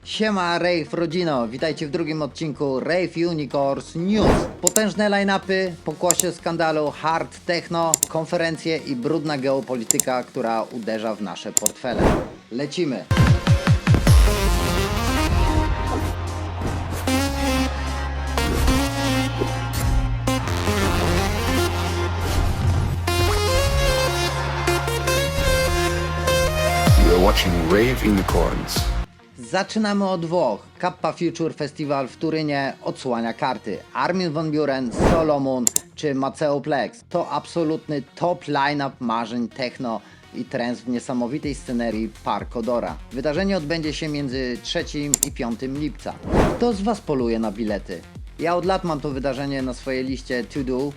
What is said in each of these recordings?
Siema Rave rodzino, witajcie w drugim odcinku Rave Unicorns News. Potężne line-upy, pokłosie skandalu, hard techno, konferencje i brudna geopolityka, która uderza w nasze portfele. Lecimy! You're watching Rave Unicorns. Zaczynamy od Włoch. Kappa Future Festival w Turynie odsłania karty. Armin van Buuren, Solomon czy Maceo Plex. To absolutny top line-up marzeń techno i trance w niesamowitej scenerii Park Odora. Wydarzenie odbędzie się między 3 i 5 lipca. Kto z Was poluje na bilety? Ja od lat mam to wydarzenie na swojej liście to do,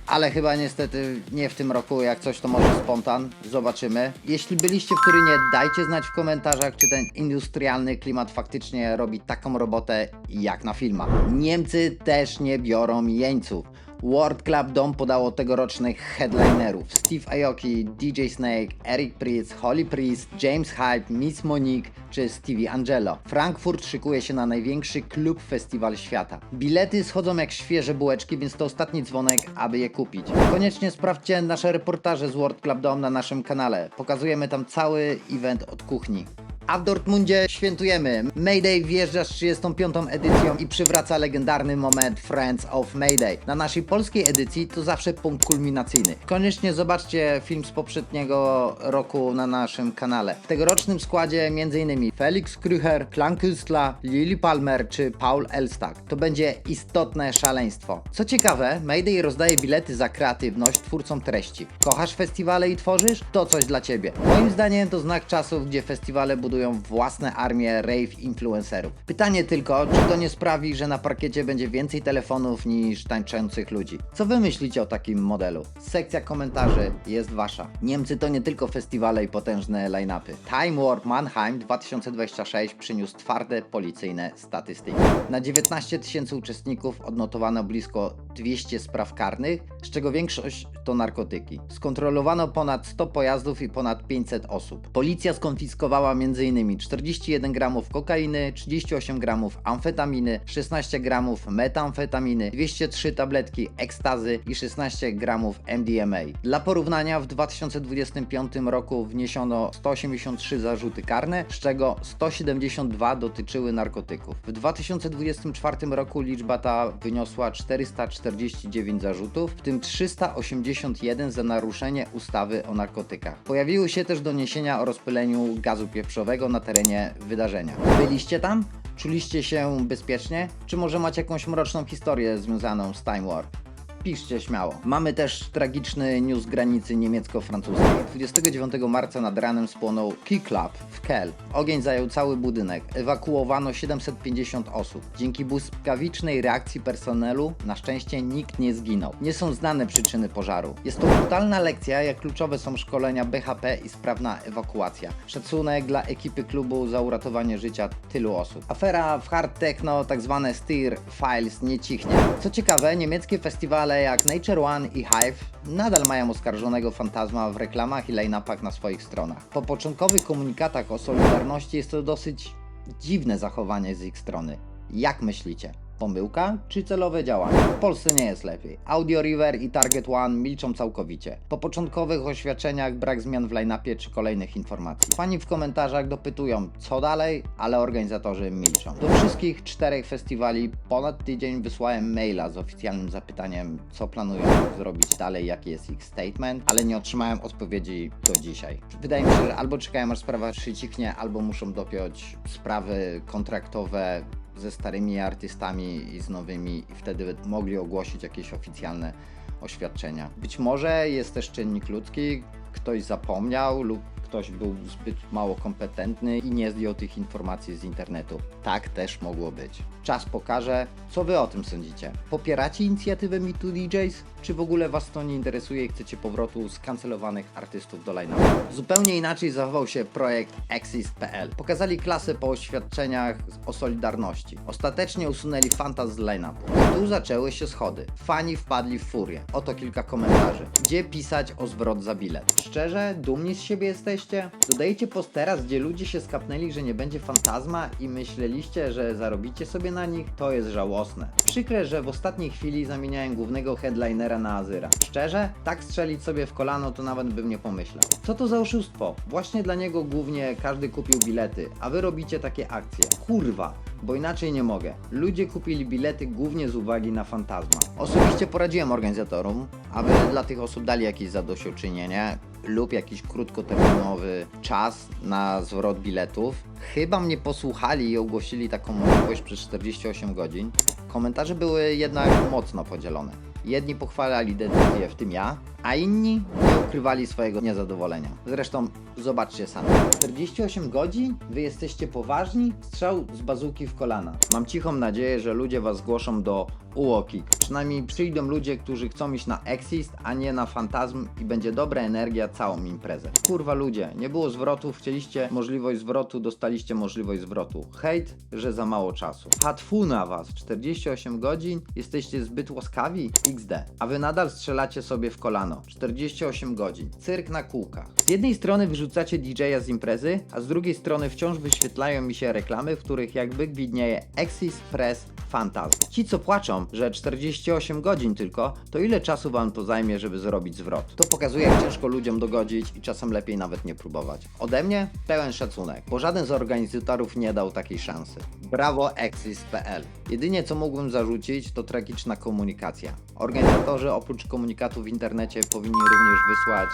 ale chyba niestety nie w tym roku, jak coś to może spontan, zobaczymy. Jeśli byliście w Turynie, dajcie znać w komentarzach, czy ten industrialny klimat faktycznie robi taką robotę jak na filmach. Niemcy też nie biorą jeńców. World Club Dome podało tegorocznych headlinerów: Steve Aoki, DJ Snake, Eric Prydz, Holy Priest, James Hype, Miss Monique czy Stevie Angelo. Frankfurt szykuje się na największy klub festiwal świata. Bilety schodzą jak świeże bułeczki, więc to ostatni dzwonek, aby je kupić. Koniecznie sprawdźcie nasze reportaże z World Club Dome na naszym kanale. Pokazujemy tam cały event od kuchni. A w Dortmundzie świętujemy. Mayday wjeżdża z 35. edycją i przywraca legendarny moment Friends of Mayday. Na naszej polskiej edycji to zawsze punkt kulminacyjny. Koniecznie zobaczcie film z poprzedniego roku na naszym kanale. W tegorocznym składzie m.in. Felix Krüger, Klan Künstler, Lily Palmer czy Paul Elstak. To będzie istotne szaleństwo. Co ciekawe, Mayday rozdaje bilety za kreatywność twórcom treści. Kochasz festiwale i tworzysz? To coś dla Ciebie. Moim zdaniem to znak czasów, gdzie festiwale budują własne armie rave influencerów. Pytanie tylko, czy to nie sprawi, że na parkiecie będzie więcej telefonów niż tańczących ludzi? Co wy myślicie o takim modelu? Sekcja komentarzy jest wasza. Niemcy to nie tylko festiwale i potężne line-upy. Time Warp Mannheim 2026 przyniósł twarde policyjne statystyki. Na 19 000 uczestników odnotowano blisko 200 spraw karnych, z czego większość to narkotyki. Skontrolowano ponad 100 pojazdów i ponad 500 osób. Policja skonfiskowała m.in. 41 gramów kokainy, 38 gramów amfetaminy, 16 gramów metamfetaminy, 203 tabletki ekstazy i 16 gramów MDMA. Dla porównania w 2025 roku wniesiono 183 zarzuty karne, z czego 172 dotyczyły narkotyków. W 2024 roku liczba ta wyniosła 449 zarzutów, w tym 381 za naruszenie ustawy o narkotykach. Pojawiły się też doniesienia o rozpyleniu gazu pieprzowego na terenie wydarzenia. Byliście tam? Czuliście się bezpiecznie? Czy może macie jakąś mroczną historię związaną z Time Warp? Piszcie śmiało. Mamy też tragiczny news z granicy niemiecko-francuskiej. 29 marca nad ranem spłonął Key Club w Kehl. Ogień zajął cały budynek. Ewakuowano 750 osób. Dzięki błyskawicznej reakcji personelu na szczęście nikt nie zginął. Nie są znane przyczyny pożaru. Jest to brutalna lekcja, jak kluczowe są szkolenia BHP i sprawna ewakuacja. Szacunek dla ekipy klubu za uratowanie życia tylu osób. Afera w hard techno, tak zwane Steer Files, nie cichnie. Co ciekawe, niemieckie festiwale jak Nature One i Hive nadal mają oskarżonego Fantazma w reklamach i line-upach na swoich stronach. Po początkowych komunikatach o solidarności jest to dosyć dziwne zachowanie z ich strony. Jak myślicie? Pomyłka czy celowe działanie? W Polsce nie jest lepiej. Audio River i Target One milczą całkowicie. Po początkowych oświadczeniach brak zmian w line-upie czy kolejnych informacji. Fani w komentarzach dopytują, co dalej, ale organizatorzy milczą. Do wszystkich 4 festiwali ponad tydzień wysłałem maila z oficjalnym zapytaniem, co planują zrobić dalej, jaki jest ich statement, ale nie otrzymałem odpowiedzi do dzisiaj. Wydaje mi się, że albo czekają, aż sprawa przycichnie, albo muszą dopiąć sprawy kontraktowe ze starymi artystami i z nowymi i wtedy mogli ogłosić jakieś oficjalne oświadczenia. Być może jest też czynnik ludzki, ktoś zapomniał lub ktoś był zbyt mało kompetentny i nie zdjął tych informacji z internetu. Tak też mogło być. Czas pokaże, co wy o tym sądzicie. Popieracie inicjatywę MeToo DJs? czy w ogóle was to nie interesuje i chcecie powrotu skancelowanych artystów do line-upu. Zupełnie inaczej zachował się projekt Exist.pl. Pokazali klasę po oświadczeniach o solidarności. Ostatecznie usunęli Fantaz z line-upu. I tu zaczęły się schody. Fani wpadli w furię. Oto kilka komentarzy. Gdzie pisać o zwrot za bilet? Szczerze, dumni z siebie jesteście? Dodajecie post teraz, gdzie ludzie się skapnęli, że nie będzie Fantazma i myśleliście, że zarobicie sobie na nich? To jest żałosne. Przykre, że w ostatniej chwili zamieniałem głównego headlinera na Azyra. Szczerze, tak strzelić sobie w kolano to nawet bym nie pomyślał. Co to za oszustwo? Właśnie dla niego głównie każdy kupił bilety, a wy robicie takie akcje. Kurwa, bo inaczej nie mogę. Ludzie kupili bilety głównie z uwagi na Fantazma. Osobiście poradziłem organizatorom, aby dla tych osób dali jakieś zadośćuczynienie lub jakiś krótkoterminowy czas na zwrot biletów. Chyba mnie posłuchali i ogłosili taką możliwość przez 48 godzin. Komentarze były jednak mocno podzielone. Jedni pochwalali decyzję, w tym ja, a inni nie ukrywali swojego niezadowolenia. Zresztą zobaczcie sami. 48 godzin? Wy jesteście poważni? Strzał z bazuki w kolana. Mam cichą nadzieję, że ludzie was zgłoszą do UOKiK. Przynajmniej przyjdą ludzie, którzy chcą iść na Exist, a nie na Fantazm i będzie dobra energia całą imprezę. Kurwa ludzie, nie było zwrotów, chcieliście możliwość zwrotu, dostaliście możliwość zwrotu. Hejt, że za mało czasu. Hatfu na was, 48 godzin? Jesteście zbyt łaskawi? XD. A wy nadal strzelacie sobie w kolano. 48 godzin. Cyrk na kółkach. Z jednej strony wyrzucacie DJ-a z imprezy, a z drugiej strony wciąż wyświetlają mi się reklamy, w których jakby widnieje Exist Press Fantazm. Ci co płaczą, że 48 godzin tylko, to ile czasu wam to zajmie, żeby zrobić zwrot? To pokazuje, jak ciężko ludziom dogodzić i czasem lepiej nawet nie próbować. Ode mnie pełen szacunek, bo żaden z organizatorów nie dał takiej szansy. Brawo Exist.pl. Jedynie co mógłbym zarzucić, to tragiczna komunikacja. Organizatorzy oprócz komunikatu w internecie powinni również wysłać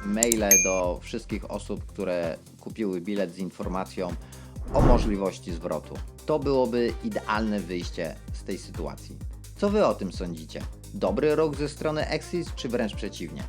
maile do wszystkich osób, które kupiły bilet z informacją o możliwości zwrotu. To byłoby idealne wyjście z tej sytuacji. Co wy o tym sądzicie? Dobry ruch ze strony Exist, czy wręcz przeciwnie?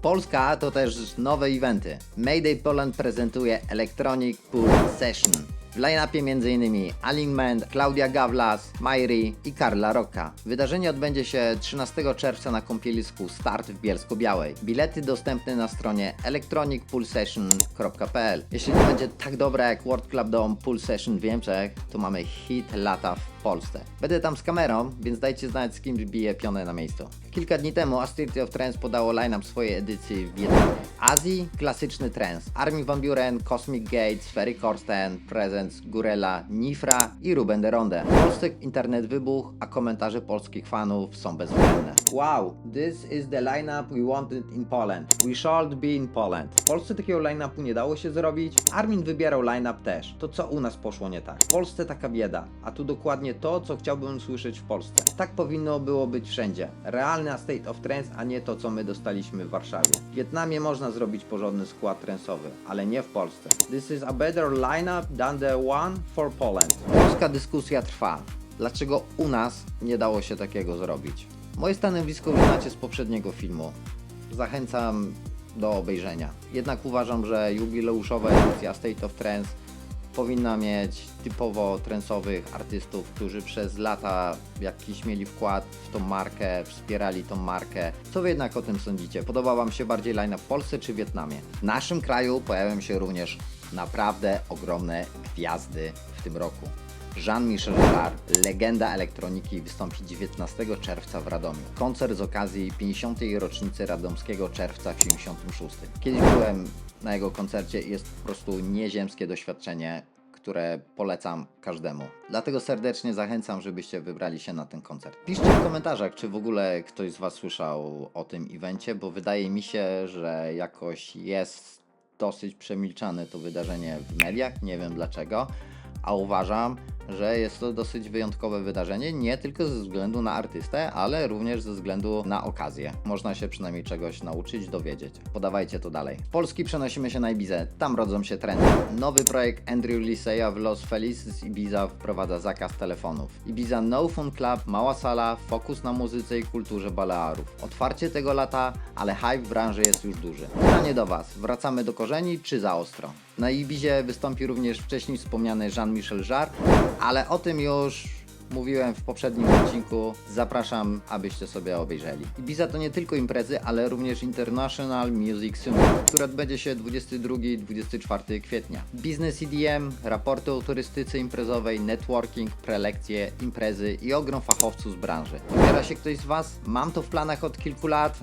Polska to też nowe eventy. Mayday Poland prezentuje Electronic Pool Session. W line-upie m.in. Alignment, Klaudia Gawlas, Mairi i Karla Rocka. Wydarzenie odbędzie się 13 czerwca na kąpielisku Start w Bielsko-Białej. Bilety dostępne na stronie electronicpoolsession.pl. Jeśli to będzie tak dobre jak World Club Dome Pool Session w Niemczech, to mamy hit lata w Polsce. Będę tam z kamerą, więc dajcie znać, z kim bije pionę na miejscu. Kilka dni temu A City of Trance podało line-up swojej edycji w Wietnamie. Azji klasyczny trance. Armin van Buuren, Cosmic Gate, Sfery Korsten, Presence, Gurela, Nifra i Ruben de Ronde. W Polsce internet wybuch, a komentarze polskich fanów są bezwzględne. Wow, this is the line-up we wanted in Poland. We should be in Poland. W Polsce takiego line-upu nie dało się zrobić. Armin wybierał line-up też. To co u nas poszło nie tak? W Polsce taka bieda, a tu dokładnie to, co chciałbym usłyszeć w Polsce. Tak powinno było być wszędzie. Realny A State of Trance, a nie to, co my dostaliśmy w Warszawie. W Wietnamie można zrobić porządny skład trensowy, ale nie w Polsce. This is a better line-up than the one for Poland. Polska dyskusja trwa. Dlaczego u nas nie dało się takiego zrobić? Moje stanowisko już znacie z poprzedniego filmu. Zachęcam do obejrzenia. Jednak uważam, że jubileuszowa edycja State of Trance powinna mieć typowo trensowych artystów, którzy przez lata jakiś mieli wkład w tą markę, wspierali tą markę. Co wy jednak o tym sądzicie? Podoba wam się bardziej line-up w Polsce czy w Wietnamie? W naszym kraju pojawią się również naprawdę ogromne gwiazdy w tym roku. Jean-Michel Jarre, legenda elektroniki, wystąpi 19 czerwca w Radomiu. Koncert z okazji 50. rocznicy radomskiego czerwca w 76. Kiedyś byłem na jego koncercie i jest po prostu nieziemskie doświadczenie, które polecam każdemu. Dlatego serdecznie zachęcam, żebyście wybrali się na ten koncert. Piszcie w komentarzach, czy w ogóle ktoś z was słyszał o tym evencie, bo wydaje mi się, że jakoś jest dosyć przemilczane to wydarzenie w mediach, nie wiem dlaczego. A uważam, że jest to dosyć wyjątkowe wydarzenie, nie tylko ze względu na artystę, ale również ze względu na okazję. Można się przynajmniej czegoś nauczyć, dowiedzieć. Podawajcie to dalej. Z Polski przenosimy się na Ibizę, tam rodzą się trendy. Nowy projekt Andrew Liseya w Los Felices Ibiza wprowadza zakaz telefonów. Ibiza No Phone Club, mała sala, fokus na muzyce i kulturze Balearów. Otwarcie tego lata, ale hype w branży jest już duży. Pytanie do was, wracamy do korzeni czy za ostro? Na Ibizie wystąpi również wcześniej wspomniany Jean-Michel Jarre, ale o tym już mówiłem w poprzednim odcinku, zapraszam, abyście sobie obejrzeli. Ibiza to nie tylko imprezy, ale również International Music Summit, który odbędzie się 22-24 kwietnia. Biznes EDM, raporty o turystyce imprezowej, networking, prelekcje, imprezy i ogrom fachowców z branży. Wybiera się ktoś z Was? Mam to w planach od kilku lat.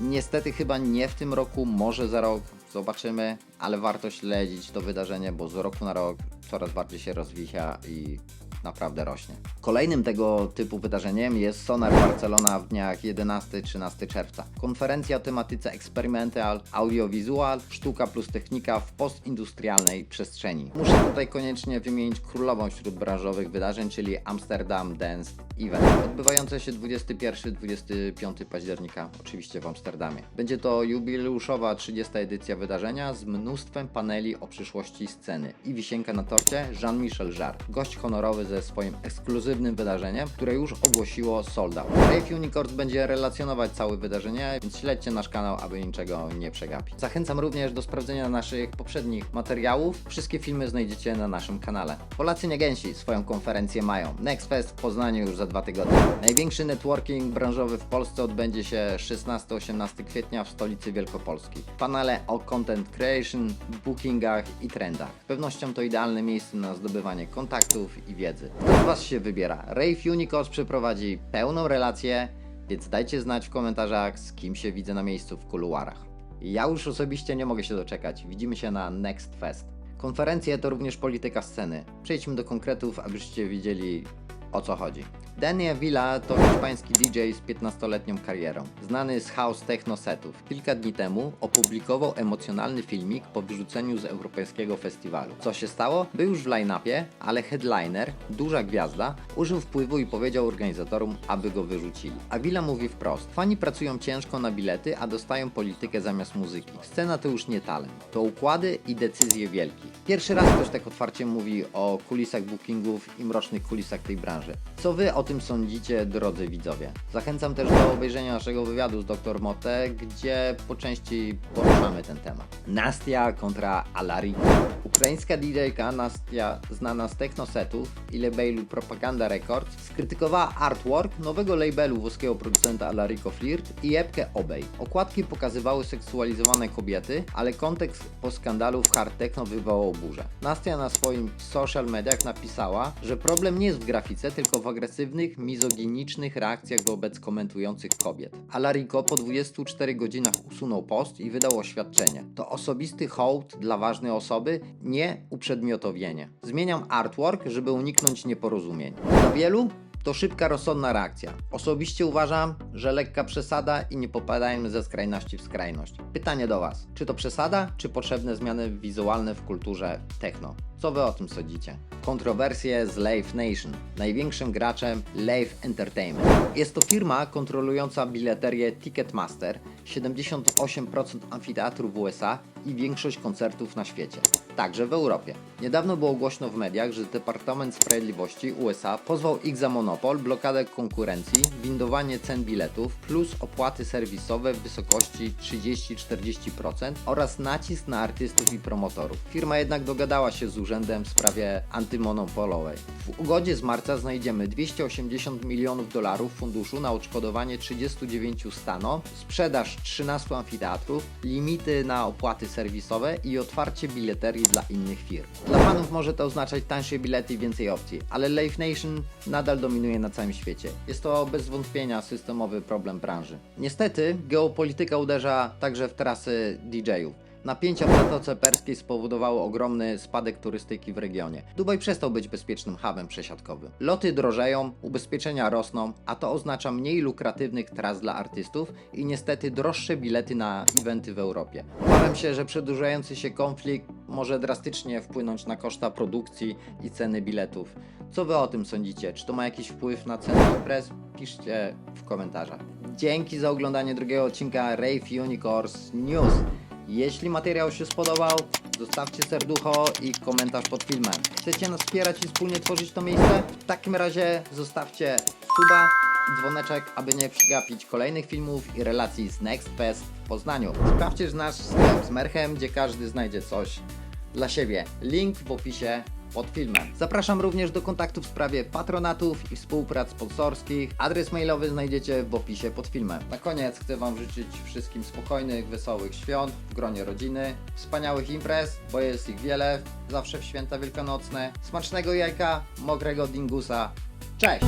Niestety chyba nie w tym roku, może za rok, zobaczymy, ale warto śledzić to wydarzenie, bo z roku na rok coraz bardziej się rozwija i naprawdę rośnie. Kolejnym tego typu wydarzeniem jest Sonar Barcelona w dniach 11-13 czerwca. Konferencja o tematyce Experimental Audiovisual, sztuka plus technika w postindustrialnej przestrzeni. Muszę tutaj koniecznie wymienić królową wśród branżowych wydarzeń, czyli Amsterdam Dance Event, odbywające się 21-25 października, oczywiście w Amsterdamie. Będzie to jubileuszowa 30. edycja wydarzenia z mnóstwem paneli o przyszłości sceny i wisienka na torcie Jean-Michel Jarre, gość honorowy ze swoim ekskluzywnym wydarzeniem, które już ogłosiło sold out. Rave Unicorns będzie relacjonować całe wydarzenie, więc śledźcie nasz kanał, aby niczego nie przegapić. Zachęcam również do sprawdzenia naszych poprzednich materiałów. Wszystkie filmy znajdziecie na naszym kanale. Polacy nie gęsi swoją konferencję mają. Next Fest w Poznaniu już za 2 tygodnie. Największy networking branżowy w Polsce odbędzie się 16-18 kwietnia w stolicy Wielkopolski. Panele o content creation, bookingach i trendach. Z pewnością to idealne miejsce na zdobywanie kontaktów i wiedzy. Kto z Was się wybiera? Rave Unicorns przeprowadzi pełną relację, więc dajcie znać w komentarzach, z kim się widzę na miejscu w kuluarach. Ja już osobiście nie mogę się doczekać. Widzimy się na Next Fest. Konferencje to również polityka sceny. Przejdźmy do konkretów, abyście widzieli, o co chodzi. Danny Avila to hiszpański DJ z 15-letnią karierą, znany z house techno setów. Kilka dni temu opublikował emocjonalny filmik po wyrzuceniu z europejskiego festiwalu. Co się stało? Był już w line-upie, ale headliner, duża gwiazda, użył wpływu i powiedział organizatorom, aby go wyrzucili. Avila mówi wprost: fani pracują ciężko na bilety, a dostają politykę zamiast muzyki. Scena to już nie talent, to układy i decyzje wielkich. Pierwszy raz ktoś tak otwarcie mówi o kulisach bookingów i mrocznych kulisach tej branży. Co Wy o tym sądzicie, drodzy widzowie? Zachęcam też do obejrzenia naszego wywiadu z Dr. Motte, gdzie po części poruszamy ten temat. Nastia kontra Alarico. Ukraińska DJ-ka Nastia, znana z technosetów i labelu Propaganda Records, skrytykowała artwork nowego labelu włoskiego producenta Alarico Flirt i epkę Obey. Okładki pokazywały seksualizowane kobiety, ale kontekst po skandalu w hard techno wywołał burzę. Nastia na swoim social mediach napisała, że problem nie jest w grafice, tylko w agresywnych, mizoginicznych reakcjach wobec komentujących kobiet. Alarico po 24 godzinach usunął post i wydał oświadczenie. To osobisty hołd dla ważnej osoby, nie uprzedmiotowienie. Zmieniam artwork, żeby uniknąć nieporozumień. Dla wielu to szybka, rozsądna reakcja. Osobiście uważam, że lekka przesada i nie popadajmy ze skrajności w skrajność. Pytanie do Was. Czy to przesada, czy potrzebne zmiany wizualne w kulturze techno? Co Wy o tym sądzicie? Kontrowersje z Live Nation. Największym graczem Live Entertainment. Jest to firma kontrolująca bileterię Ticketmaster, 78% amfiteatrów w USA i większość koncertów na świecie, także w Europie. Niedawno było głośno w mediach, że Departament Sprawiedliwości USA pozwał ich za monopol, blokadę konkurencji, windowanie cen biletów plus opłaty serwisowe w wysokości 30-40% oraz nacisk na artystów i promotorów. Firma jednak dogadała się z urzędem w sprawie antymonopolowej. W ugodzie z marca znajdziemy $280 milionów funduszu na odszkodowanie 39 stanom, sprzedaż 13 amfiteatrów, limity na opłaty serwisowe i otwarcie bileterii dla innych firm. Dla fanów może to oznaczać tańsze bilety i więcej opcji, ale Live Nation nadal dominuje na całym świecie. Jest to bez wątpienia systemowy problem branży. Niestety geopolityka uderza także w trasy DJ-ów. Napięcia w Zatoce Perskiej spowodowały ogromny spadek turystyki w regionie. Dubaj przestał być bezpiecznym hubem przesiadkowym. Loty drożeją, ubezpieczenia rosną, a to oznacza mniej lukratywnych tras dla artystów i niestety droższe bilety na eventy w Europie. Obawiam się, że przedłużający się konflikt może drastycznie wpłynąć na koszta produkcji i ceny biletów. Co Wy o tym sądzicie? Czy to ma jakiś wpływ na cenę imprez? Piszcie w komentarzach. Dzięki za oglądanie drugiego odcinka Rave Unicorns News. Jeśli materiał się spodobał, zostawcie serducho i komentarz pod filmem. Chcecie nas wspierać i wspólnie tworzyć to miejsce? W takim razie zostawcie suba i dzwoneczek, aby nie przegapić kolejnych filmów i relacji z Next Fest w Poznaniu. Sprawdźcie nasz sklep z merchem, gdzie każdy znajdzie coś dla siebie. Link w opisie pod filmem. Zapraszam również do kontaktów w sprawie patronatów i współprac sponsorskich. Adres mailowy znajdziecie w opisie pod filmem. Na koniec chcę Wam życzyć wszystkim spokojnych, wesołych świąt w gronie rodziny, wspaniałych imprez, bo jest ich wiele, zawsze w święta wielkanocne, smacznego jajka, mokrego dingusa. Cześć!